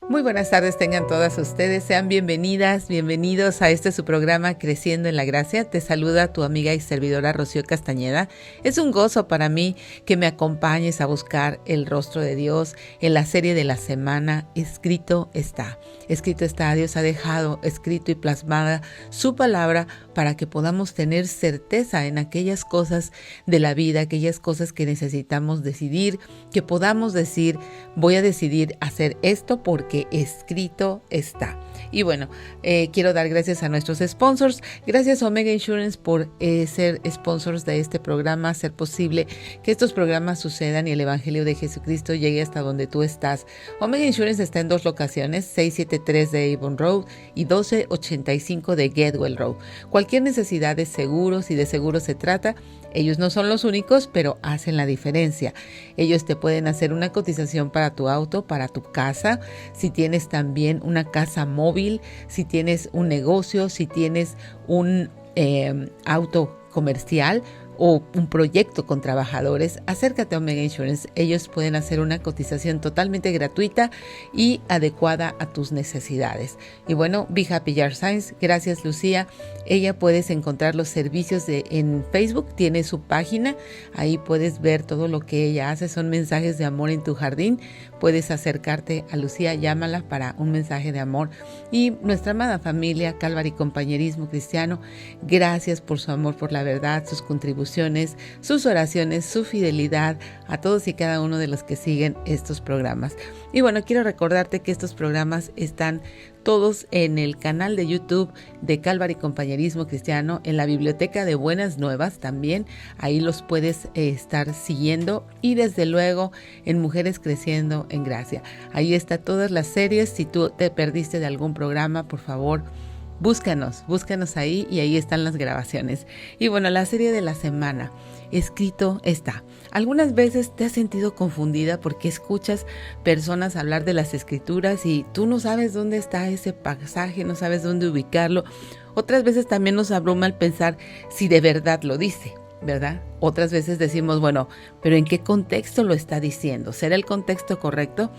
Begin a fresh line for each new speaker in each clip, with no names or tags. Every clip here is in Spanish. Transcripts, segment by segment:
Muy buenas tardes tengan todas ustedes, sean bienvenidas, bienvenidos a su programa Creciendo en la Gracia. Te saluda tu amiga y servidora Rocío Castañeda. Es un gozo para mí que me acompañes a buscar el rostro de Dios en la serie de la semana. Escrito está, Dios ha dejado escrito y plasmada su palabra para que podamos tener certeza en aquellas cosas de la vida, aquellas cosas que necesitamos decidir, que podamos decir, voy a decidir hacer esto porque escrito está. Y bueno, quiero dar gracias a nuestros sponsors. Gracias Omega Insurance por ser sponsors de este programa, hacer posible que estos programas sucedan y el Evangelio de Jesucristo llegue hasta donde tú estás. Omega Insurance está en dos locaciones, 673 de Avon Road y 1285 de Getwell Road. Cualquier necesidad de seguros, si de seguros se trata, ellos no son los únicos, pero hacen la diferencia. Ellos te pueden hacer una cotización para tu auto, para tu casa, si tienes también una casa móvil, si tienes un negocio, si tienes un auto comercial o un proyecto con trabajadores, acércate a Omega Insurance. Ellos pueden hacer una cotización totalmente gratuita y adecuada a tus necesidades. Y bueno, Be Happy Yard Signs, gracias Lucía. Ella puedes encontrar los servicios en Facebook, tiene su página, ahí puedes ver todo lo que ella hace, son mensajes de amor en tu jardín. Puedes acercarte a Lucía, llámala para un mensaje de amor. Y nuestra amada familia Calvary Compañerismo Cristiano, gracias por su amor por la verdad, sus contribuciones, sus oraciones, su fidelidad a todos y cada uno de los que siguen estos programas. Y bueno, quiero recordarte que estos programas están todos en el canal de YouTube de Calvary Compañerismo Cristiano, en la Biblioteca de Buenas Nuevas también, ahí los puedes estar siguiendo, y desde luego en Mujeres Creciendo en Gracia. Ahí está todas las series. Si tú te perdiste de algún programa, por favor, búscanos ahí y ahí están las grabaciones. Y bueno, la serie de la semana, escrito está. Algunas veces te has sentido confundida porque escuchas personas hablar de las escrituras y tú no sabes dónde está ese pasaje, no sabes dónde ubicarlo. Otras veces también nos abruma el pensar si de verdad lo dice, ¿verdad? Otras veces decimos, bueno, pero ¿en qué contexto lo está diciendo? ¿Será el contexto correcto?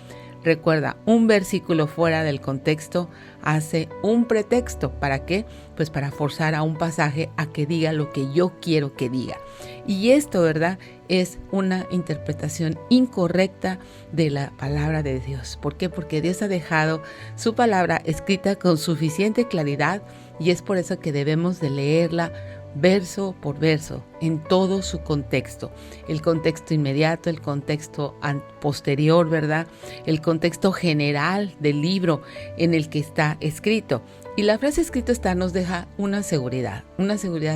Recuerda, un versículo fuera del contexto hace un pretexto. ¿Para qué? Pues para forzar a un pasaje a que diga lo que yo quiero que diga. Y esto, ¿verdad?, es una interpretación incorrecta de la palabra de Dios. ¿Por qué? Porque Dios ha dejado su palabra escrita con suficiente claridad y es por eso que debemos de leerla verso por verso, en todo su contexto. El contexto inmediato, el contexto posterior, ¿verdad? El contexto general del libro en el que está escrito. Y la frase escrito está nos deja una seguridad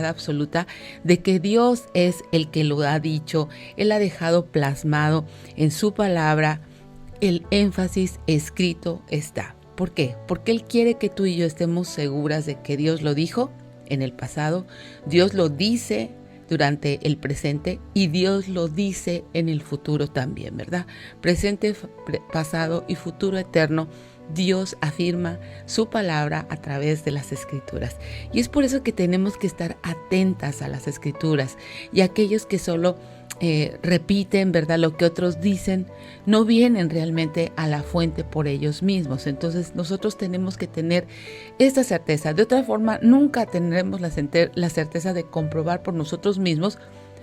absoluta de que Dios es el que lo ha dicho. Él ha dejado plasmado en su palabra el énfasis escrito está. ¿Por qué? Porque Él quiere que tú y yo estemos seguras de que Dios lo dijo en el pasado, Dios lo dice durante el presente y Dios lo dice en el futuro también, ¿verdad? Presente, pasado y futuro eterno, Dios afirma su palabra a través de las escrituras. Y es por eso que tenemos que estar atentas a las escrituras, y aquellos que solo repiten, ¿verdad?, lo que otros dicen, no vienen realmente a la fuente por ellos mismos. Entonces nosotros tenemos que tener esta certeza. De otra forma, nunca tendremos la certeza de comprobar por nosotros mismos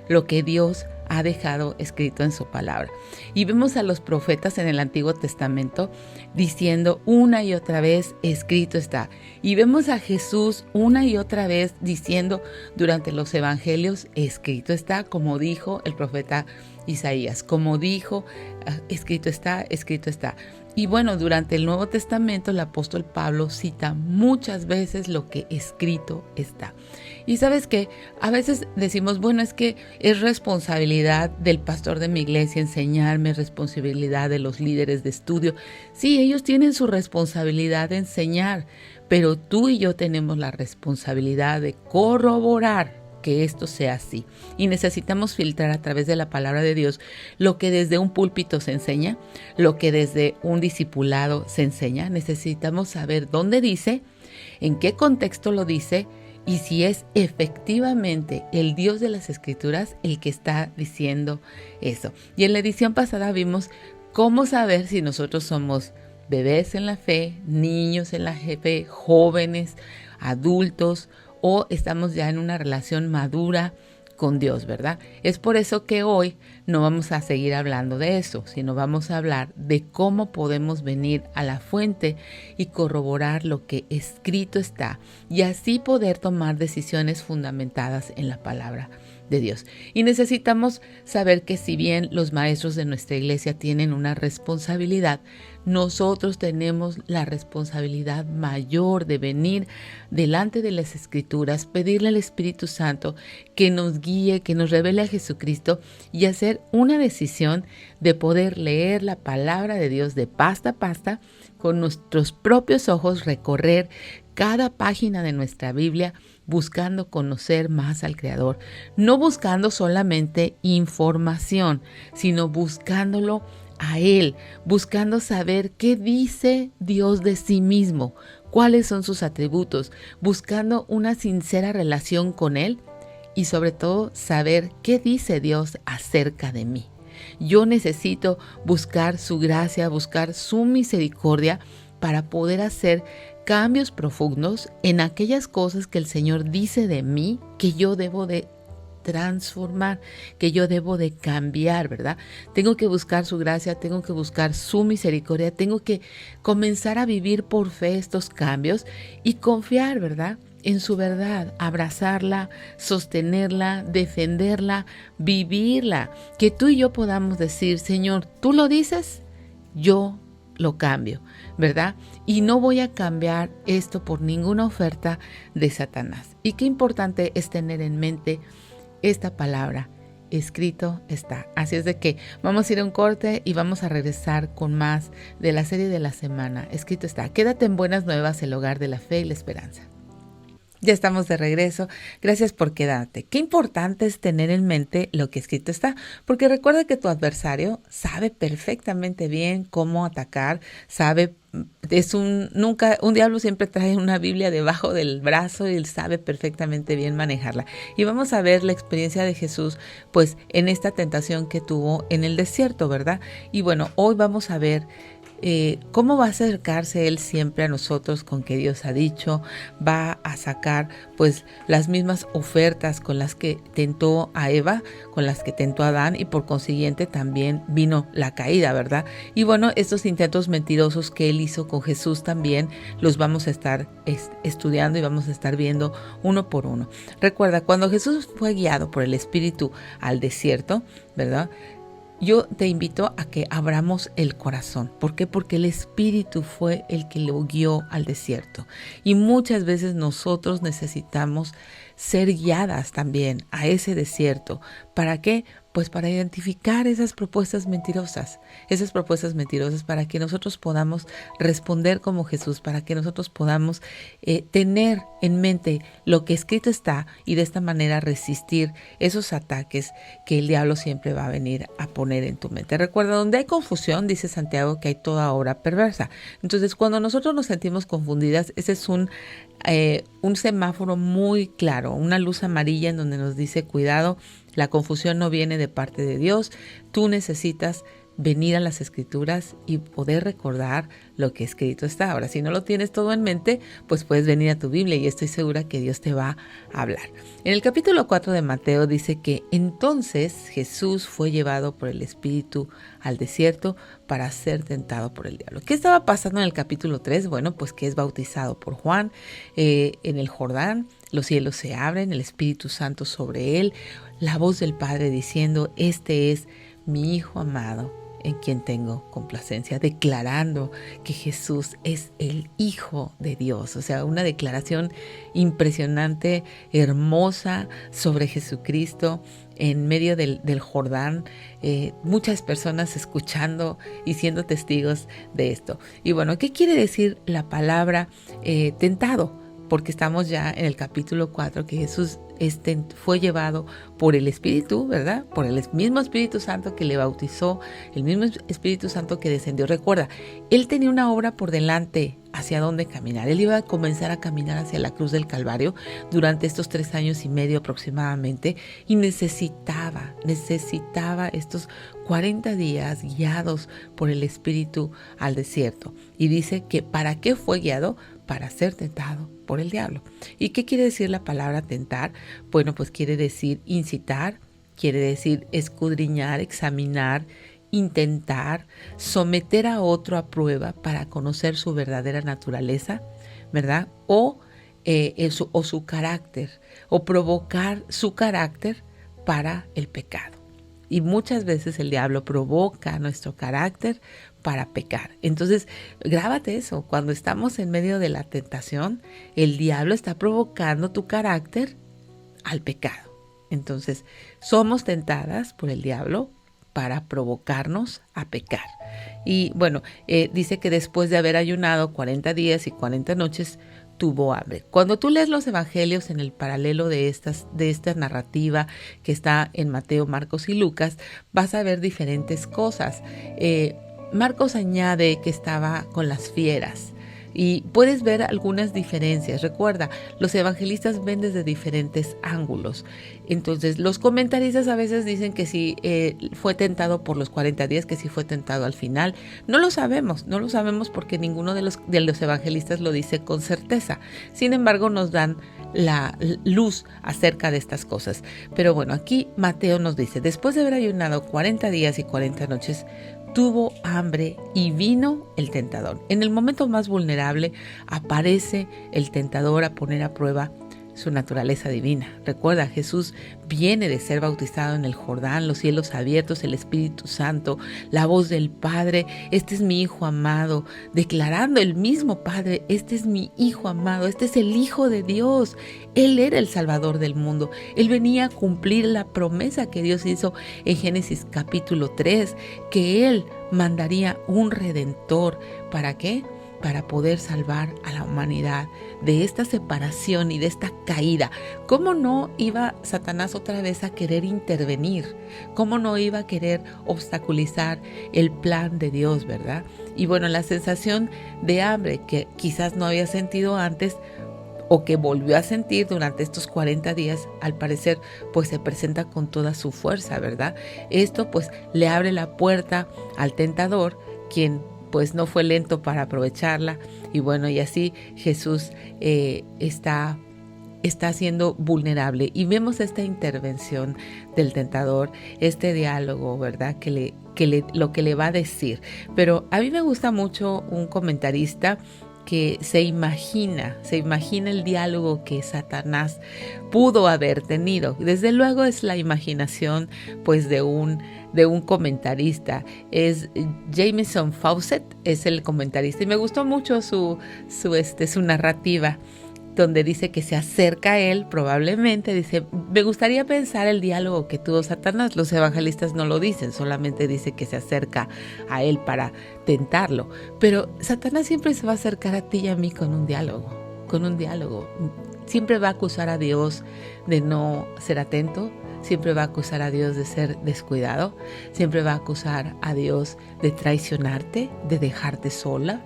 lo que Dios ha dejado escrito en su palabra. Y vemos a los profetas en el Antiguo Testamento diciendo una y otra vez, escrito está. Y vemos a Jesús una y otra vez diciendo durante los evangelios, escrito está, como dijo el profeta Isaías, como dijo, escrito está, escrito está. Y bueno, durante el Nuevo Testamento el apóstol Pablo cita muchas veces lo que escrito está. Y sabes que a veces decimos, bueno, es que es responsabilidad del pastor de mi iglesia enseñarme, responsabilidad de los líderes de estudio. Sí, ellos tienen su responsabilidad de enseñar, pero tú y yo tenemos la responsabilidad de corroborar que esto sea así. Y necesitamos filtrar a través de la palabra de Dios lo que desde un púlpito se enseña, lo que desde un discipulado se enseña. Necesitamos saber dónde dice, en qué contexto lo dice y si es efectivamente el Dios de las Escrituras el que está diciendo eso. Y en la edición pasada vimos cómo saber si nosotros somos bebés en la fe, niños en la fe, jóvenes, adultos, o estamos ya en una relación madura con Dios, ¿verdad? Es por eso que hoy no vamos a seguir hablando de eso, sino vamos a hablar de cómo podemos venir a la fuente y corroborar lo que escrito está y así poder tomar decisiones fundamentadas en la palabra de Dios. Y necesitamos saber que si bien los maestros de nuestra iglesia tienen una responsabilidad, nosotros tenemos la responsabilidad mayor de venir delante de las Escrituras, pedirle al Espíritu Santo que nos guíe, que nos revele a Jesucristo y hacer una decisión de poder leer la palabra de Dios de pasta a pasta, con nuestros propios ojos recorrer cada página de nuestra Biblia, buscando conocer más al Creador, no buscando solamente información, sino buscándolo a Él, buscando saber qué dice Dios de sí mismo, cuáles son sus atributos, buscando una sincera relación con Él y sobre todo saber qué dice Dios acerca de mí. Yo necesito buscar su gracia, buscar su misericordia para poder hacer cambios profundos en aquellas cosas que el Señor dice de mí que yo debo de transformar, que yo debo de cambiar, ¿verdad? Tengo que buscar su gracia, tengo que buscar su misericordia, tengo que comenzar a vivir por fe estos cambios y confiar, ¿verdad?, en su verdad, abrazarla, sostenerla, defenderla, vivirla, que tú y yo podamos decir, Señor, tú lo dices, yo lo cambio, ¿verdad? Y no voy a cambiar esto por ninguna oferta de Satanás. Y qué importante es tener en mente esta palabra, escrito está. Así es de que vamos a ir a un corte y vamos a regresar con más de la serie de la semana, escrito está. Quédate en Buenas Nuevas, el hogar de la fe y la esperanza. Ya estamos de regreso. Gracias por quedarte. Qué importante es tener en mente lo que escrito está, porque recuerda que tu adversario sabe perfectamente bien cómo atacar, sabe, un diablo siempre trae una Biblia debajo del brazo y él sabe perfectamente bien manejarla. Y vamos a ver la experiencia de Jesús, pues, en esta tentación que tuvo en el desierto, ¿verdad? Y bueno, hoy vamos a ver cómo va a acercarse Él siempre a nosotros con que Dios ha dicho, va a sacar pues las mismas ofertas con las que tentó a Eva, con las que tentó a Adán y por consiguiente también vino la caída, ¿verdad? Y bueno, estos intentos mentirosos que Él hizo con Jesús también los vamos a estar estudiando y vamos a estar viendo uno por uno. Recuerda, cuando Jesús fue guiado por el Espíritu al desierto, ¿verdad?, yo te invito a que abramos el corazón. ¿Por qué? Porque el Espíritu fue el que lo guió al desierto. Y muchas veces nosotros necesitamos ser guiadas también a ese desierto. ¿Para qué? Pues para identificar esas propuestas mentirosas para que nosotros podamos responder como Jesús, para que nosotros podamos tener en mente lo que escrito está y de esta manera resistir esos ataques que el diablo siempre va a venir a poner en tu mente. Recuerda, donde hay confusión, dice Santiago, que hay toda obra perversa. Entonces, cuando nosotros nos sentimos confundidas, ese es un semáforo muy claro, una luz amarilla en donde nos dice cuidado, la confusión no viene de parte de Dios, tú necesitas venir a las Escrituras y poder recordar lo que escrito está. Ahora, si no lo tienes todo en mente, pues puedes venir a tu Biblia y estoy segura que Dios te va a hablar. En el capítulo 4 de Mateo dice que entonces Jesús fue llevado por el Espíritu al desierto para ser tentado por el diablo. ¿Qué estaba pasando en el capítulo 3? Bueno, pues que es bautizado por Juan en el Jordán, los cielos se abren, el Espíritu Santo sobre él, la voz del Padre diciendo, este es mi Hijo amado, en quien tengo complacencia, declarando que Jesús es el Hijo de Dios. O sea, una declaración impresionante, hermosa sobre Jesucristo en medio del Jordán. Muchas personas escuchando y siendo testigos de esto. Y bueno, ¿qué quiere decir la palabra tentado? Porque estamos ya en el capítulo 4, que Jesús fue llevado por el Espíritu, ¿verdad? Por el mismo Espíritu Santo que le bautizó, el mismo Espíritu Santo que descendió. Recuerda, Él tenía una obra por delante hacia dónde caminar. Él iba a comenzar a caminar hacia la cruz del Calvario durante estos 3 años y medio aproximadamente, y necesitaba estos 40 días guiados por el Espíritu al desierto. Y dice que ¿para qué fue guiado? Para ser tentado por el diablo. ¿Y qué quiere decir la palabra tentar? Bueno, pues quiere decir incitar, quiere decir escudriñar, examinar, intentar, someter a otro a prueba para conocer su verdadera naturaleza, ¿verdad? O su carácter, o provocar su carácter para el pecado. Y muchas veces el diablo provoca nuestro carácter para pecar. Entonces, grábate eso. Cuando estamos en medio de la tentación, el diablo está provocando tu carácter al pecado. Entonces, somos tentadas por el diablo para provocarnos a pecar. Y bueno, dice que después de haber ayunado 40 días y 40 noches, tuvo hambre. Cuando tú lees los evangelios en el paralelo de esta narrativa que está en Mateo, Marcos y Lucas, vas a ver diferentes cosas. Marcos añade que estaba con las fieras. Y puedes ver algunas diferencias. Recuerda, los evangelistas ven desde diferentes ángulos. Entonces, los comentaristas a veces dicen que si fue tentado por los 40 días, que si fue tentado al final. No lo sabemos porque ninguno de los evangelistas lo dice con certeza. Sin embargo, nos dan la luz acerca de estas cosas. Pero bueno, aquí Mateo nos dice, después de haber ayunado 40 días y 40 noches, tuvo hambre y vino el tentador. En el momento más vulnerable aparece el tentador a poner a prueba su naturaleza divina. Recuerda, Jesús viene de ser bautizado en el Jordán, los cielos abiertos, el Espíritu Santo, la voz del Padre, este es mi Hijo amado, declarando el mismo Padre, este es mi Hijo amado, este es el Hijo de Dios. Él era el Salvador del mundo. Él venía a cumplir la promesa que Dios hizo en Génesis capítulo 3, que Él mandaría un Redentor. ¿Para qué? Para poder salvar a la humanidad de esta separación y de esta caída. ¿Cómo no iba Satanás otra vez a querer intervenir? ¿Cómo no iba a querer obstaculizar el plan de Dios, verdad? Y bueno, la sensación de hambre que quizás no había sentido antes o que volvió a sentir durante estos 40 días, al parecer, pues se presenta con toda su fuerza, ¿verdad? Esto pues le abre la puerta al tentador, quien pues no fue lento para aprovecharla. Y bueno, y así Jesús está siendo vulnerable. Y vemos esta intervención del tentador, este diálogo, ¿verdad? Lo que le va a decir. Pero a mí me gusta mucho un comentarista que se imagina el diálogo que Satanás pudo haber tenido. Desde luego es la imaginación pues de un comentarista. Es Jameson Fawcett, es el comentarista, y me gustó mucho su narrativa, donde dice que se acerca a él, probablemente, dice, me gustaría pensar el diálogo que tuvo Satanás. Los evangelistas no lo dicen, solamente dice que se acerca a él para tentarlo. Pero Satanás siempre se va a acercar a ti y a mí con un diálogo. Siempre va a acusar a Dios de no ser atento, siempre va a acusar a Dios de ser descuidado, siempre va a acusar a Dios de traicionarte, de dejarte sola,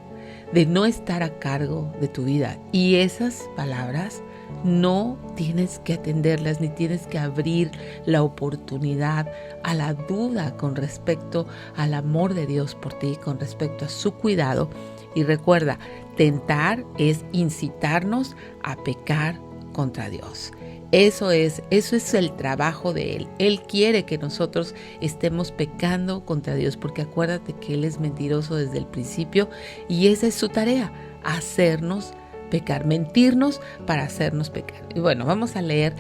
de no estar a cargo de tu vida. Y esas palabras no tienes que atenderlas, ni tienes que abrir la oportunidad a la duda con respecto al amor de Dios por ti, con respecto a su cuidado. Y recuerda, tentar es incitarnos a pecar contra Dios. Eso es el trabajo de Él. Él quiere que nosotros estemos pecando contra Dios, porque acuérdate que Él es mentiroso desde el principio y esa es su tarea, hacernos pecar, mentirnos para hacernos pecar. Y bueno, vamos a leer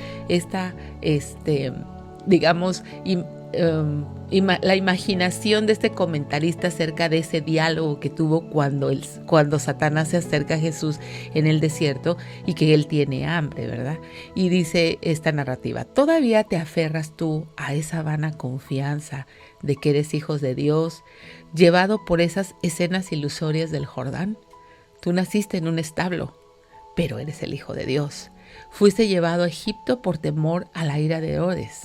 la imaginación de este comentarista acerca de ese diálogo que tuvo cuando Satanás se acerca a Jesús en el desierto y que él tiene hambre, ¿verdad? Y dice esta narrativa: ¿todavía te aferras tú a esa vana confianza de que eres hijos de Dios, llevado por esas escenas ilusorias del Jordán? Tú naciste en un establo, pero eres el Hijo de Dios. Fuiste llevado a Egipto por temor a la ira de Herodes,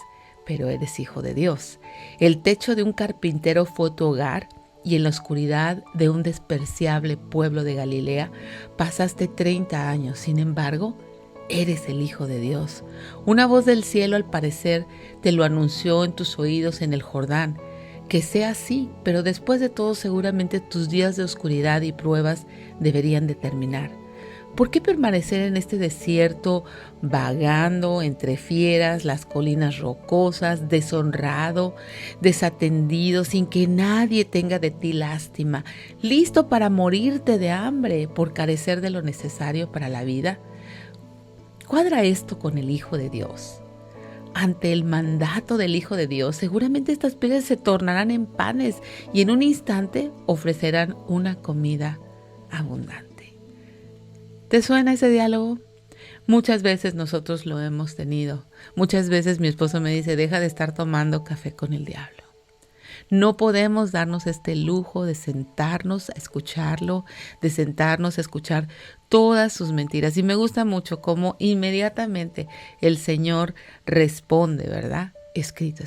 pero eres hijo de Dios. El techo de un carpintero fue tu hogar y en la oscuridad de un despreciable pueblo de Galilea pasaste 30 años. Sin embargo, eres el Hijo de Dios. Una voz del cielo al parecer te lo anunció en tus oídos en el Jordán. Que sea así, pero después de todo seguramente tus días de oscuridad y pruebas deberían de terminar. ¿Por qué permanecer en este desierto, vagando entre fieras, las colinas rocosas, deshonrado, desatendido, sin que nadie tenga de ti lástima, listo para morirte de hambre por carecer de lo necesario para la vida? Cuadra esto con el Hijo de Dios. Ante el mandato del Hijo de Dios, seguramente estas piedras se tornarán en panes y en un instante ofrecerán una comida abundante. ¿Te suena ese diálogo? Muchas veces nosotros lo hemos tenido. Muchas veces mi esposo me dice, deja de estar tomando café con el diablo. No podemos darnos este lujo de sentarnos a escucharlo, de sentarnos a escuchar todas sus mentiras. Y me gusta mucho cómo inmediatamente el Señor responde, ¿verdad? Escrito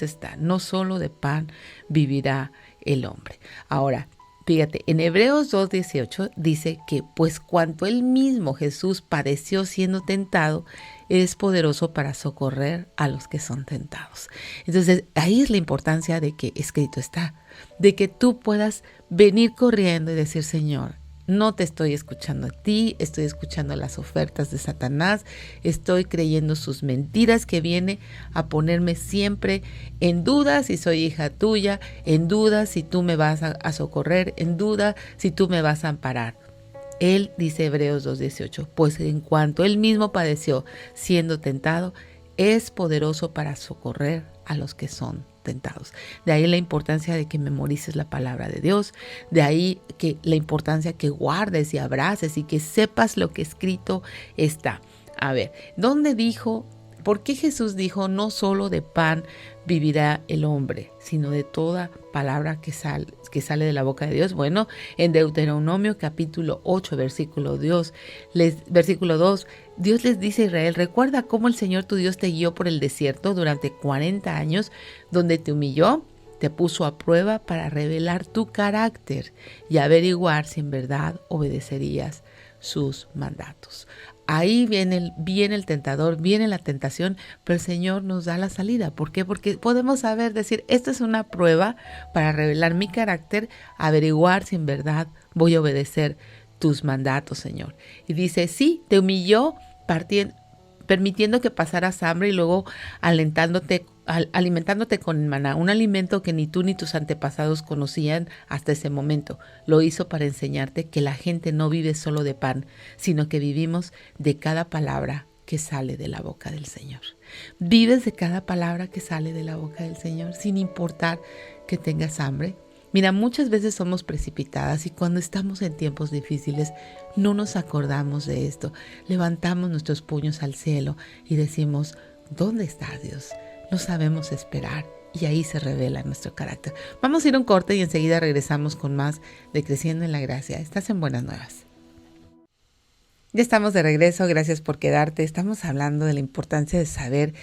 está, no solo de pan vivirá el hombre. Ahora, fíjate, en Hebreos 2:18 dice que pues cuanto él mismo Jesús padeció siendo tentado, es poderoso para socorrer a los que son tentados. Entonces, ahí es la importancia de que escrito está, de que tú puedas venir corriendo y decir, Señor, no te estoy escuchando a ti, estoy escuchando las ofertas de Satanás, estoy creyendo sus mentiras que viene a ponerme siempre en duda si soy hija tuya, en duda si tú me vas a socorrer, en duda si tú me vas a amparar. Él dice Hebreos 2:18, pues en cuanto él mismo padeció siendo tentado, es poderoso para socorrer a los que son tentados. De ahí la importancia de que memorices la palabra de Dios, de ahí que la importancia que guardes y abraces y que sepas lo que escrito está. A ver, ¿dónde dijo? ¿Por qué Jesús dijo no solo de pan vivirá el hombre, sino de toda palabra que sale de la boca de Dios? Bueno, en Deuteronomio capítulo 8, versículo 2, Dios les dice a Israel, recuerda cómo el Señor tu Dios te guió por el desierto durante 40 años, donde te humilló, te puso a prueba para revelar tu carácter y averiguar si en verdad obedecerías sus mandatos. Ahí viene el tentador, viene la tentación, pero el Señor nos da la salida. ¿Por qué? Porque podemos decir, esta es una prueba para revelar mi carácter, averiguar si en verdad voy a obedecer tus mandatos, Señor. Y dice, sí, te humilló permitiendo que pasaras hambre y luego alimentándote con el maná, un alimento que ni tú ni tus antepasados conocían hasta ese momento. Lo hizo para enseñarte que la gente no vive solo de pan, sino que vivimos de cada palabra que sale de la boca del Señor. Vives de cada palabra que sale de la boca del Señor, sin importar que tengas hambre. Mira, muchas veces somos precipitadas y cuando estamos en tiempos difíciles no nos acordamos de esto. Levantamos nuestros puños al cielo y decimos, ¿dónde estás, Dios? No sabemos esperar y ahí se revela nuestro carácter. Vamos a ir a un corte y enseguida regresamos con más de Creciendo en la Gracia. Estás en Buenas Nuevas. Ya estamos de regreso, gracias por quedarte. Estamos hablando de la importancia de saber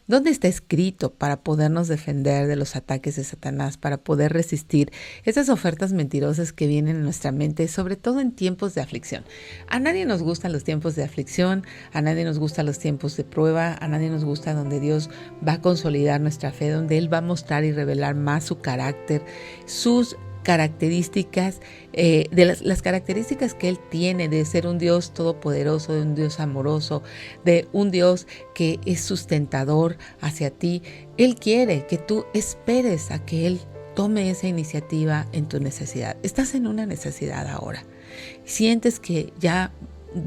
dónde está escrito para podernos defender de los ataques de Satanás, para poder resistir esas ofertas mentirosas que vienen en nuestra mente, sobre todo en tiempos de aflicción. A nadie nos gustan los tiempos de aflicción, a nadie nos gustan los tiempos de prueba, a nadie nos gusta donde Dios va a consolidar nuestra fe, donde Él va a mostrar y revelar más su carácter, sus características, las características que Él tiene de ser un Dios todopoderoso, de un Dios amoroso, de un Dios que es sustentador hacia ti. Él quiere que tú esperes a que Él tome esa iniciativa en tu necesidad. Estás en una necesidad ahora. Sientes que ya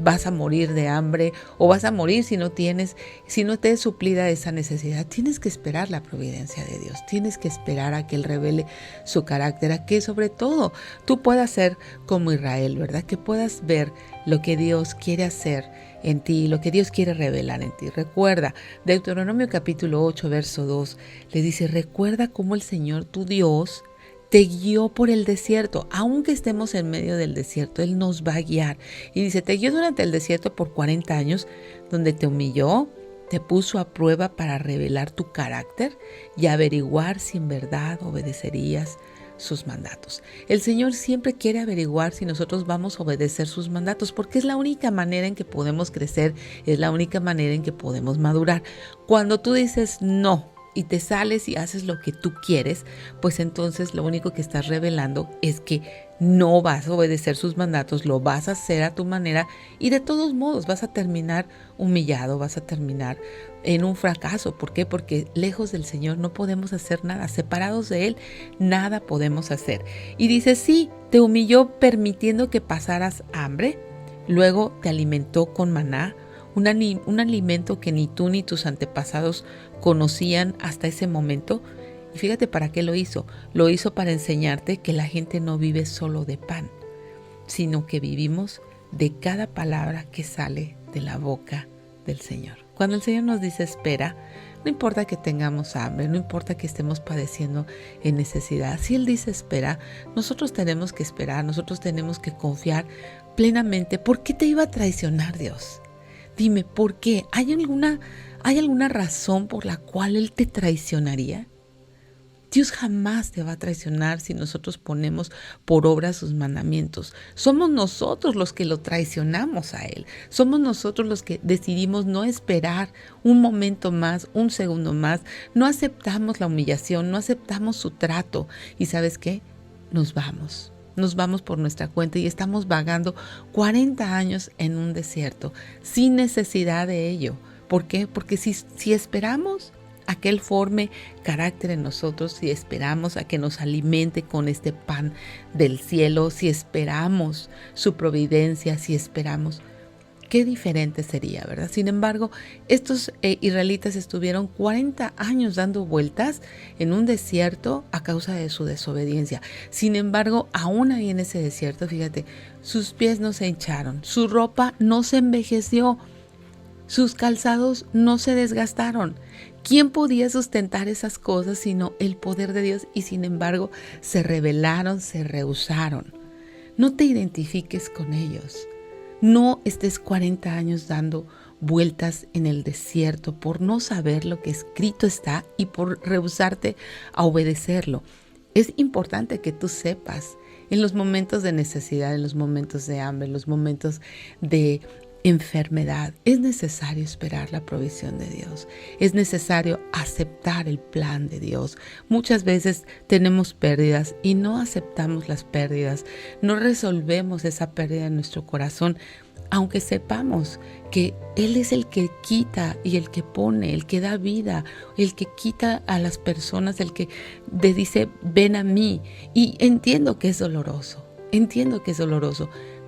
vas a morir de hambre o vas a morir si no te es suplida esa necesidad. Tienes que esperar la providencia de Dios, tienes que esperar a que Él revele su carácter, a que sobre todo tú puedas ser como Israel, ¿verdad? Que puedas ver lo que Dios quiere hacer en ti, lo que Dios quiere revelar en ti. Recuerda, Deuteronomio capítulo 8, verso 2, le dice, recuerda cómo el Señor tu Dios te guió por el desierto. Aunque estemos en medio del desierto, Él nos va a guiar. Y dice, te guió durante el desierto por 40 años, donde te humilló, te puso a prueba para revelar tu carácter y averiguar si en verdad obedecerías sus mandatos. El Señor siempre quiere averiguar si nosotros vamos a obedecer sus mandatos, porque es la única manera en que podemos crecer, es la única manera en que podemos madurar. Cuando tú dices no y te sales y haces lo que tú quieres, pues entonces lo único que estás revelando es que no vas a obedecer sus mandatos, lo vas a hacer a tu manera y de todos modos vas a terminar humillado, vas a terminar en un fracaso. ¿Por qué? Porque lejos del Señor no podemos hacer nada, separados de Él nada podemos hacer. Y dice, sí, te humilló permitiendo que pasaras hambre, luego te alimentó con maná, un alimento que ni tú ni tus antepasados conocían hasta ese momento. Y fíjate para qué lo hizo. Lo hizo para enseñarte que la gente no vive solo de pan, sino que vivimos de cada palabra que sale de la boca del Señor. Cuando el Señor nos dice espera, no importa que tengamos hambre, no importa que estemos padeciendo en necesidad. Si Él dice espera, nosotros tenemos que esperar, nosotros tenemos que confiar plenamente. ¿Por qué te iba a traicionar Dios? Dime, ¿por qué? ¿Hay alguna razón por la cual Él te traicionaría? Dios jamás te va a traicionar si nosotros ponemos por obra sus mandamientos. Somos nosotros los que lo traicionamos a Él. Somos nosotros los que decidimos no esperar un momento más, un segundo más. No aceptamos la humillación, no aceptamos su trato. ¿Y sabes qué? Nos vamos por nuestra cuenta y estamos vagando 40 años en un desierto sin necesidad de ello. ¿Por qué? Porque si esperamos a que Él forme carácter en nosotros, si esperamos a que nos alimente con este pan del cielo, si esperamos su providencia, si esperamos, qué diferente sería, ¿verdad? Sin embargo, estos israelitas estuvieron 40 años dando vueltas en un desierto a causa de su desobediencia. Sin embargo, aún ahí en ese desierto, fíjate, sus pies no se hincharon, su ropa no se envejeció, sus calzados no se desgastaron. ¿Quién podía sustentar esas cosas sino el poder de Dios? Y sin embargo, se rebelaron, se rehusaron. No te identifiques con ellos. No estés 40 años dando vueltas en el desierto por no saber lo que escrito está y por rehusarte a obedecerlo. Es importante que tú sepas en los momentos de necesidad, en los momentos de hambre, en los momentos de enfermedad, es necesario esperar la provisión de Dios. Es necesario aceptar el plan de Dios. Muchas veces tenemos pérdidas y no aceptamos las pérdidas. No resolvemos esa pérdida en nuestro corazón, aunque sepamos que Él es el que quita y el que pone, el que da vida, el que quita a las personas, el que te dice, ven a mí. Y entiendo que es doloroso,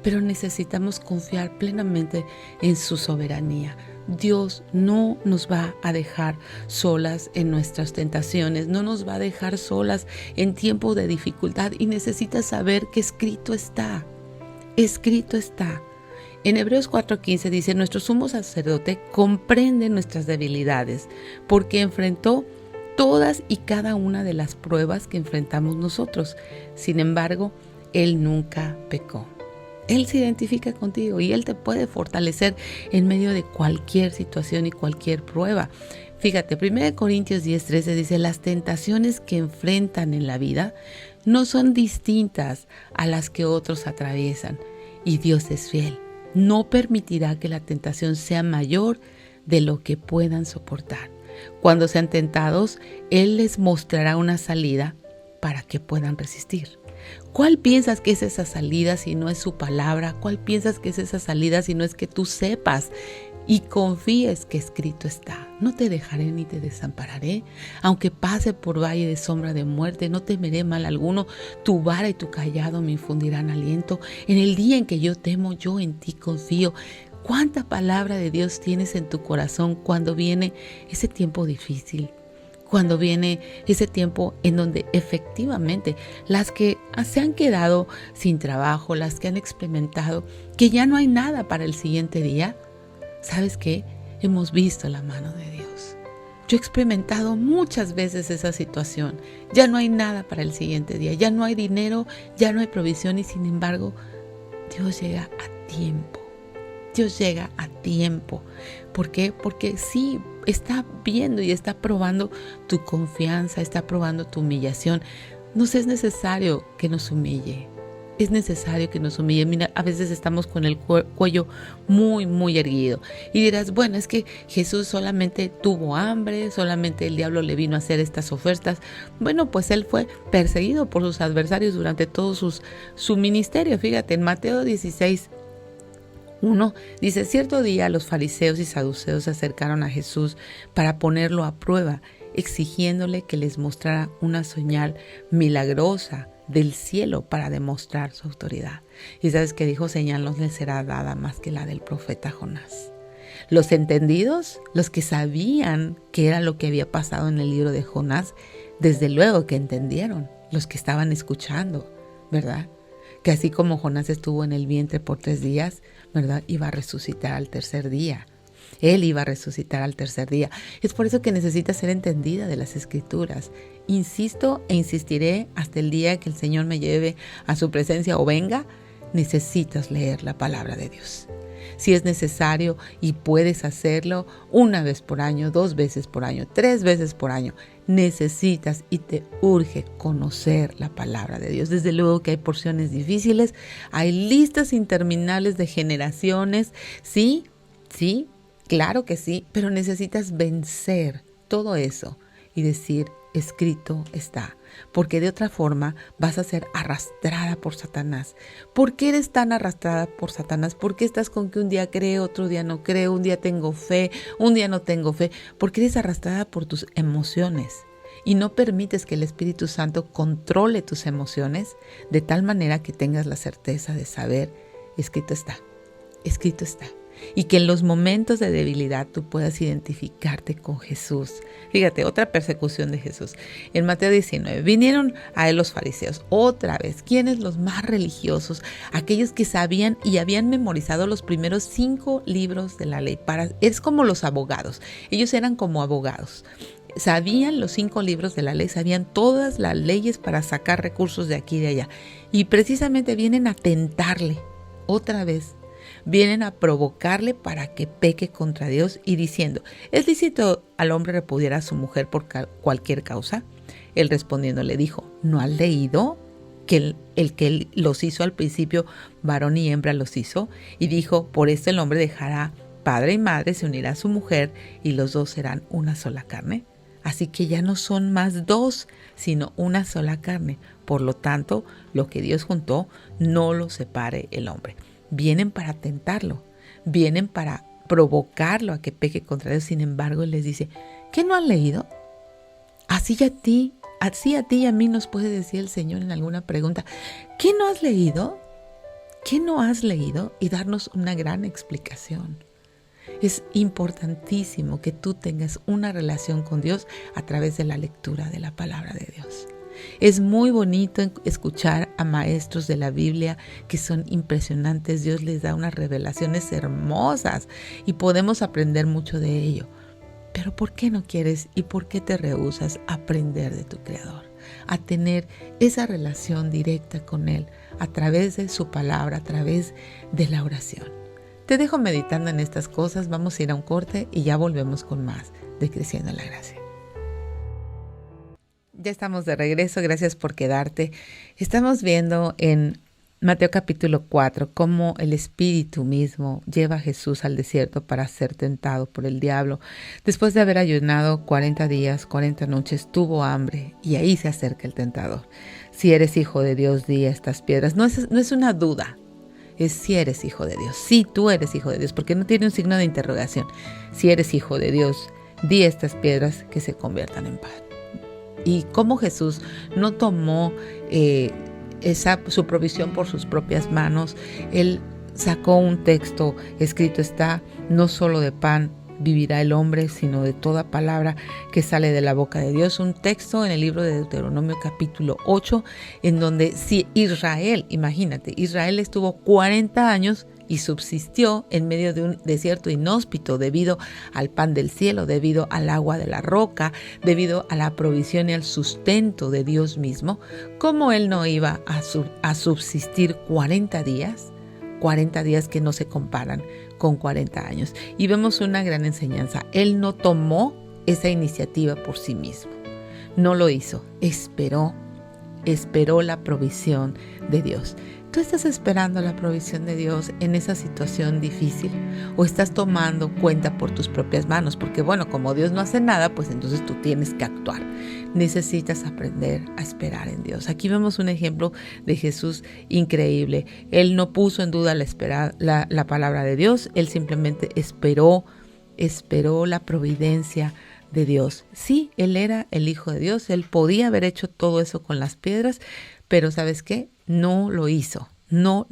pero necesitamos confiar plenamente en su soberanía. Dios no nos va a dejar solas en nuestras tentaciones, no nos va a dejar solas en tiempo de dificultad y necesitas saber que escrito está. En Hebreos 4:15 dice, nuestro sumo sacerdote comprende nuestras debilidades porque enfrentó todas y cada una de las pruebas que enfrentamos nosotros. Sin embargo, Él nunca pecó. Él se identifica contigo y Él te puede fortalecer en medio de cualquier situación y cualquier prueba. Fíjate, 1 Corintios 10:13 dice, las tentaciones que enfrentan en la vida no son distintas a las que otros atraviesan y Dios es fiel. No permitirá que la tentación sea mayor de lo que puedan soportar. Cuando sean tentados, Él les mostrará una salida para que puedan resistir. ¿Cuál piensas que es esa salida si no es su palabra? ¿Cuál piensas que es esa salida si no es que tú sepas y confíes que escrito está? No te dejaré ni te desampararé. Aunque pase por valle de sombra de muerte, no temeré mal alguno. Tu vara y tu cayado me infundirán aliento. En el día en que yo temo, yo en ti confío. ¿Cuánta palabra de Dios tienes en tu corazón cuando viene ese tiempo difícil? Cuando viene ese tiempo en donde efectivamente las que se han quedado sin trabajo, las que han experimentado que ya no hay nada para el siguiente día, ¿sabes qué? Hemos visto la mano de Dios. Yo he experimentado muchas veces esa situación. Ya no hay nada para el siguiente día, ya no hay dinero, ya no hay provisión y sin embargo Dios llega a tiempo. Dios llega a tiempo. ¿Por qué? Porque sí, está viendo y está probando tu confianza, está probando tu humillación. Nos es necesario que nos humille. Es necesario que nos humille. Mira, a veces estamos con el cuello muy, muy erguido. Y dirás, bueno, es que Jesús solamente tuvo hambre, solamente el diablo le vino a hacer estas ofertas. Bueno, pues él fue perseguido por sus adversarios durante todo su ministerio. Fíjate, en Mateo 16:1 dice, cierto día los fariseos y saduceos se acercaron a Jesús para ponerlo a prueba, exigiéndole que les mostrara una señal milagrosa del cielo para demostrar su autoridad. Y sabes que dijo, señal no les será dada más que la del profeta Jonás. Los entendidos, los que sabían qué era lo que había pasado en el libro de Jonás, desde luego que entendieron, los que estaban escuchando, ¿verdad? Que así como Jonás estuvo en el vientre por 3 días, ¿verdad? Iba a resucitar al tercer día. Él iba a resucitar al tercer día. Es por eso que necesita ser entendida de las Escrituras. Insisto e insistiré hasta el día que el Señor me lleve a su presencia o venga. Necesitas leer la palabra de Dios. Si es necesario y puedes hacerlo 1 vez por año, 2 veces por año, 3 veces por año, necesitas y te urge conocer la palabra de Dios. Desde luego que hay porciones difíciles, hay listas interminables de generaciones, sí, claro que sí, pero necesitas vencer todo eso y decir, escrito está, porque de otra forma vas a ser arrastrada por Satanás. ¿Por qué eres tan arrastrada por Satanás? ¿Por qué estás con que un día creo, otro día no creo, un día tengo fe, un día no tengo fe? Porque eres arrastrada por tus emociones y no permites que el Espíritu Santo controle tus emociones de tal manera que tengas la certeza de saber, escrito está, escrito está. Y que en los momentos de debilidad tú puedas identificarte con Jesús. Fíjate, otra persecución de Jesús. En Mateo 19, vinieron a él los fariseos. Otra vez, ¿quiénes? Los más religiosos, aquellos que sabían y habían memorizado los primeros 5 libros de la ley. Es como los abogados. Ellos eran como abogados. Sabían los 5 libros de la ley, sabían todas las leyes para sacar recursos de aquí y de allá. Y precisamente vienen a tentarle otra vez. Vienen a provocarle para que peque contra Dios y diciendo, ¿es lícito al hombre repudiar a su mujer por cualquier causa? Él respondiendo le dijo, ¿no has leído que el que él los hizo al principio, varón y hembra los hizo? Y dijo, por esto el hombre dejará padre y madre, se unirá a su mujer y los dos serán una sola carne. Así que ya no son más 2, sino una sola carne. Por lo tanto, lo que Dios juntó, no lo separe el hombre. Vienen para tentarlo, vienen para provocarlo a que peque contra Dios. Sin embargo, Él les dice, ¿qué no han leído? Así a ti y a mí nos puede decir el Señor en alguna pregunta, ¿qué no has leído? ¿Qué no has leído? Y darnos una gran explicación. Es importantísimo que tú tengas una relación con Dios a través de la lectura de la palabra de Dios. Es muy bonito escuchar a maestros de la Biblia que son impresionantes. Dios les da unas revelaciones hermosas y podemos aprender mucho de ello. Pero ¿por qué no quieres y por qué te rehusas a aprender de tu Creador? A tener esa relación directa con Él a través de su palabra, a través de la oración. Te dejo meditando en estas cosas. Vamos a ir a un corte y ya volvemos con más de Creciendo en la Gracia. Ya estamos de regreso, gracias por quedarte. Estamos viendo en Mateo capítulo 4 cómo el Espíritu mismo lleva a Jesús al desierto para ser tentado por el diablo. Después de haber ayunado 40 días, 40 noches, tuvo hambre y ahí se acerca el tentador. Si eres hijo de Dios, di a estas piedras. No es una duda, es si eres hijo de Dios. Sí, tú eres hijo de Dios, porque no tiene un signo de interrogación. Si eres hijo de Dios, di a estas piedras que se conviertan en pan. Y cómo Jesús no tomó su provisión por sus propias manos. Él sacó un texto, escrito está, no solo de pan vivirá el hombre, sino de toda palabra que sale de la boca de Dios. Un texto en el libro de Deuteronomio capítulo 8, en donde si Israel, imagínate, Israel estuvo 40 años y subsistió en medio de un desierto inhóspito debido al pan del cielo, debido al agua de la roca, debido a la provisión y al sustento de Dios mismo. ¿Cómo él no iba a subsistir 40 días? 40 días que no se comparan con 40 años. Y vemos una gran enseñanza. Él no tomó esa iniciativa por sí mismo. No lo hizo. Esperó esperó la provisión de Dios. ¿Tú estás esperando la provisión de Dios en esa situación difícil? ¿O estás tomando cuenta por tus propias manos? Porque bueno, como Dios no hace nada, pues entonces tú tienes que actuar. Necesitas aprender a esperar en Dios. Aquí vemos un ejemplo de Jesús increíble. Él no puso en duda la palabra de Dios. Él simplemente esperó la providencia de Dios. Sí, Él era el Hijo de Dios. Él podía haber hecho todo eso con las piedras, pero ¿sabes qué? No lo hizo. No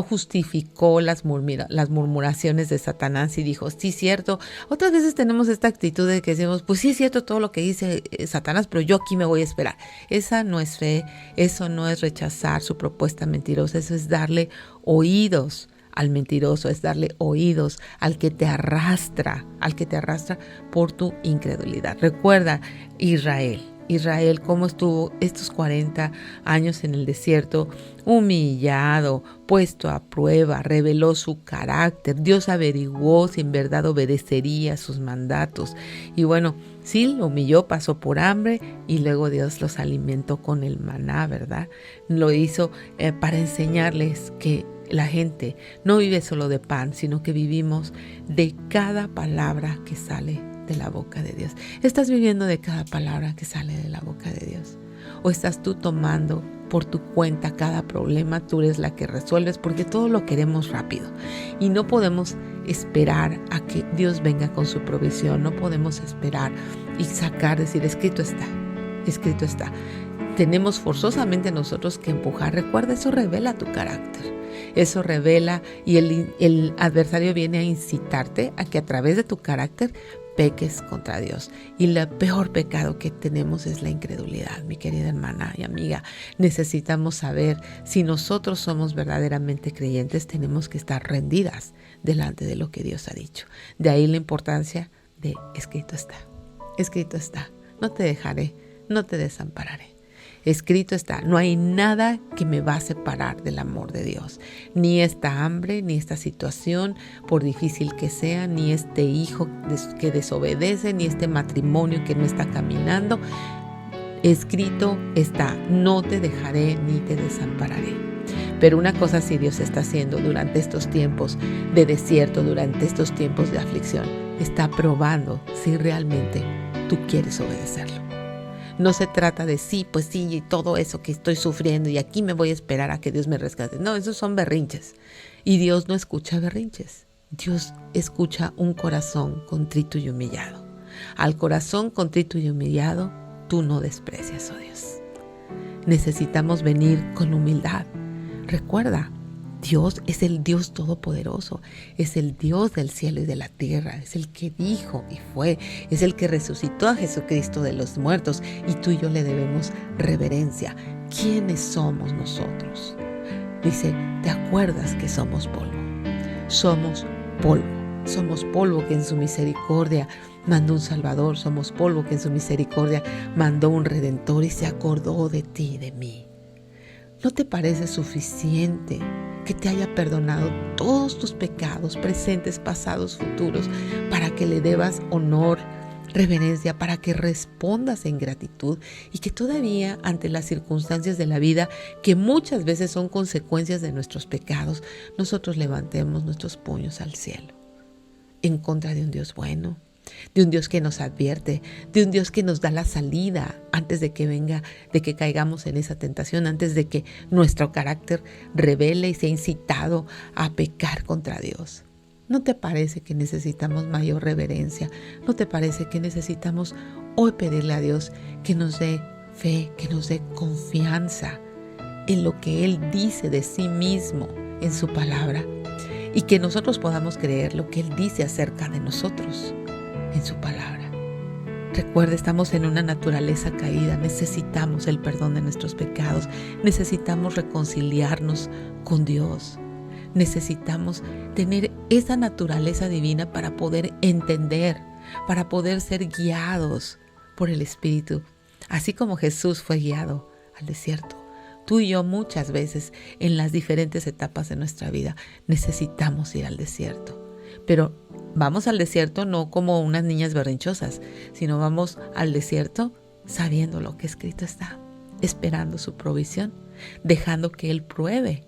justificó las murmuraciones de Satanás y dijo, sí, cierto. Otras veces tenemos esta actitud de que decimos, pues sí, es cierto todo lo que dice Satanás, pero yo aquí me voy a esperar. Esa no es fe, eso no es rechazar su propuesta mentirosa, eso es darle oídos al mentiroso, es darle oídos al que te arrastra por tu incredulidad. Recuerda Israel, cómo estuvo estos 40 años en el desierto, humillado, puesto a prueba, reveló su carácter. Dios averiguó si en verdad obedecería sus mandatos. Y bueno, sí, lo humilló, pasó por hambre y luego Dios los alimentó con el maná, ¿verdad? Lo hizo para enseñarles que la gente no vive solo de pan, sino que vivimos de cada palabra que sale de la boca de Dios. ¿Estás viviendo de cada palabra que sale de la boca de Dios? ¿O estás tú tomando por tu cuenta cada problema? Tú eres la que resuelves, porque todo lo queremos rápido y no podemos esperar a que Dios venga con su provisión. No podemos esperar y decir, escrito está. Tenemos forzosamente nosotros que empujar. Recuerda, eso revela tu carácter. Eso revela y el adversario viene a incitarte a que a través de tu carácter peques contra Dios. Y el peor pecado que tenemos es la incredulidad, mi querida hermana y amiga. Necesitamos saber si nosotros somos verdaderamente creyentes, tenemos que estar rendidas delante de lo que Dios ha dicho. De ahí la importancia de escrito está. No te dejaré, no te desampararé. Escrito está, no hay nada que me va a separar del amor de Dios. Ni esta hambre, ni esta situación, por difícil que sea, ni este hijo que desobedece, ni este matrimonio que no está caminando. Escrito está, no te dejaré ni te desampararé. Pero una cosa sí Dios está haciendo durante estos tiempos de desierto, durante estos tiempos de aflicción, está probando si realmente tú quieres obedecerlo. No se trata de sí, pues sí, y todo eso que estoy sufriendo y aquí me voy a esperar a que Dios me rescate. No, esos son berrinches. Y Dios no escucha berrinches. Dios escucha un corazón contrito y humillado. Al corazón contrito y humillado, tú no desprecias, oh Dios. Necesitamos venir con humildad. Recuerda, Dios es el Dios todopoderoso, es el Dios del cielo y de la tierra, es el que dijo y fue, es el que resucitó a Jesucristo de los muertos y tú y yo le debemos reverencia. ¿Quiénes somos nosotros? Dice, ¿te acuerdas que somos polvo? Somos polvo que en su misericordia mandó un Salvador, somos polvo que en su misericordia mandó un Redentor y se acordó de ti y de mí. ¿No te parece suficiente que te haya perdonado todos tus pecados, presentes, pasados, futuros, para que le debas honor, reverencia, para que respondas en gratitud y que todavía ante las circunstancias de la vida, que muchas veces son consecuencias de nuestros pecados, nosotros levantemos nuestros puños al cielo en contra de un Dios bueno, de un Dios que nos advierte, de un Dios que nos da la salida antes de que caigamos en esa tentación, antes de que nuestro carácter revele y sea incitado a pecar contra Dios. ¿No te parece que necesitamos mayor reverencia? ¿No te parece que necesitamos hoy pedirle a Dios que nos dé fe, que nos dé confianza en lo que Él dice de sí mismo en su palabra y que nosotros podamos creer lo que Él dice acerca de nosotros en su palabra? Recuerda, estamos en una naturaleza caída, necesitamos el perdón de nuestros pecados, necesitamos reconciliarnos con Dios, necesitamos tener esa naturaleza divina para poder entender, para poder ser guiados por el Espíritu, así como Jesús fue guiado al desierto. Tú y yo muchas veces en las diferentes etapas de nuestra vida necesitamos ir al desierto, pero vamos al desierto no como unas niñas berrinchosas, sino vamos al desierto sabiendo lo que escrito está, esperando su provisión, dejando que Él pruebe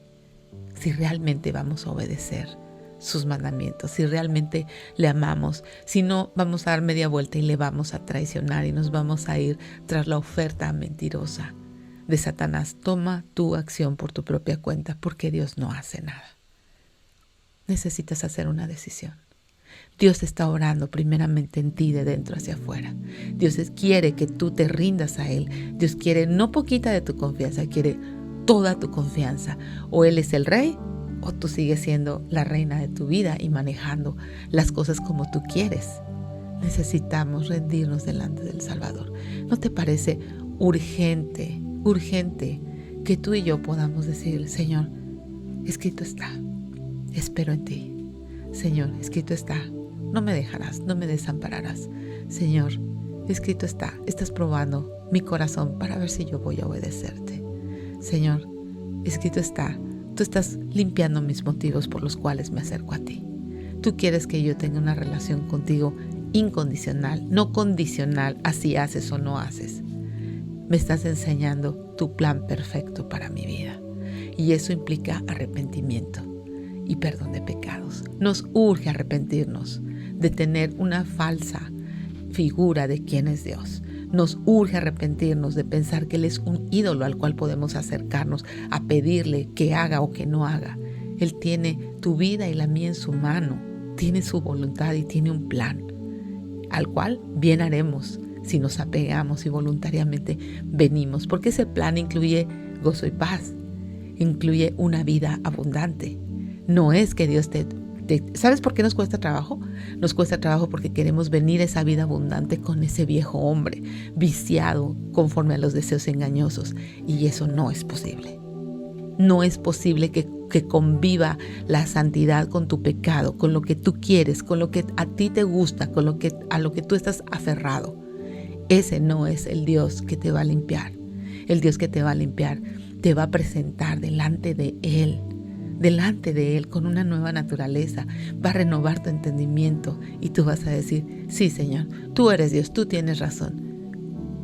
si realmente vamos a obedecer sus mandamientos, si realmente le amamos, si no vamos a dar media vuelta y le vamos a traicionar y nos vamos a ir tras la oferta mentirosa de Satanás. Toma tu acción por tu propia cuenta, porque Dios no hace nada. Necesitas hacer una decisión. Dios está orando primeramente en ti, de dentro hacia afuera. Dios quiere que tú te rindas a Él. Dios quiere no poquita de tu confianza, quiere toda tu confianza. O Él es el rey, o tú sigues siendo la reina de tu vida y manejando las cosas como tú quieres. Necesitamos rendirnos delante del Salvador. ¿No te parece urgente que tú y yo podamos decir: Señor, escrito está, espero en ti. Señor, escrito está, no me dejarás, no me desampararás. Señor, escrito está, estás probando mi corazón para ver si yo voy a obedecerte. Señor, escrito está, tú estás limpiando mis motivos por los cuales me acerco a ti. Tú quieres que yo tenga una relación contigo incondicional, no condicional, así haces o no haces. Me estás enseñando tu plan perfecto para mi vida. Y eso implica arrepentimiento y perdón de pecados. Nos urge arrepentirnos de tener una falsa figura de quién es Dios. Nos urge arrepentirnos de pensar que Él es un ídolo al cual podemos acercarnos a pedirle que haga o que no haga. Él tiene tu vida y la mía en su mano, tiene su voluntad y tiene un plan, al cual bien haremos si nos apegamos y voluntariamente venimos, porque ese plan incluye gozo y paz, incluye una vida abundante. No es que Dios ¿Sabes por qué nos cuesta trabajo? Nos cuesta trabajo porque queremos venir a esa vida abundante con ese viejo hombre viciado conforme a los deseos engañosos, y eso no es posible. No es posible que conviva la santidad con tu pecado, con lo que tú quieres, con lo que a ti te gusta, a lo que tú estás aferrado. Ese no es el Dios que te va a limpiar. El Dios que te va a limpiar te va a presentar delante de Él con una nueva naturaleza. Va a renovar tu entendimiento y tú vas a decir: sí, Señor, tú eres Dios, tú tienes razón.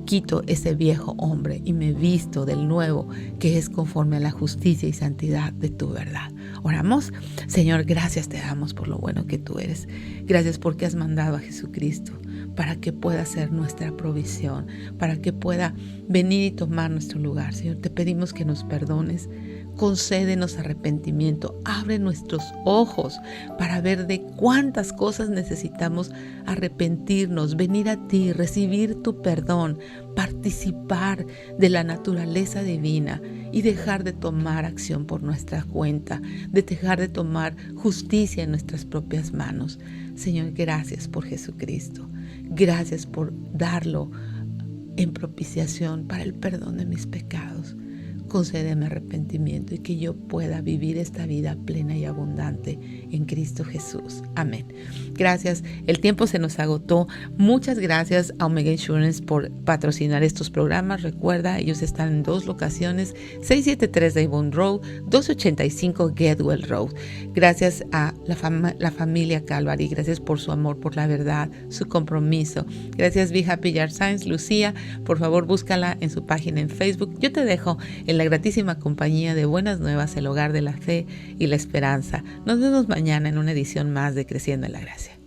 Quito ese viejo hombre y me visto del nuevo, que es conforme a la justicia y santidad de tu verdad. Oramos. Señor, gracias te damos por lo bueno que tú eres. Gracias porque has mandado a Jesucristo para que pueda ser nuestra provisión, para que pueda venir y tomar nuestro lugar. Señor, te pedimos que nos perdones. Concédenos arrepentimiento, abre nuestros ojos para ver de cuántas cosas necesitamos arrepentirnos, venir a ti, recibir tu perdón, participar de la naturaleza divina y dejar de tomar acción por nuestra cuenta, de dejar de tomar justicia en nuestras propias manos. Señor, gracias por Jesucristo, gracias por darlo en propiciación para el perdón de mis pecados. Concédeme arrepentimiento y que yo pueda vivir esta vida plena y abundante en Cristo Jesús. Amén. Gracias. El tiempo se nos agotó. Muchas gracias a Omega Insurance por patrocinar estos programas. Recuerda, ellos están en 2 locaciones, 673 Avon Road, 285 Getwell Road. Gracias a la familia Calvary. Gracias por su amor, por la verdad, su compromiso. Gracias, Be Happy Yard Signs. Lucía, por favor, búscala en su página en Facebook. Yo te dejo en la gratísima compañía de Buenas Nuevas, el hogar de la fe y la esperanza. Nos vemos mañana en una edición más de Creciendo en la Gracia.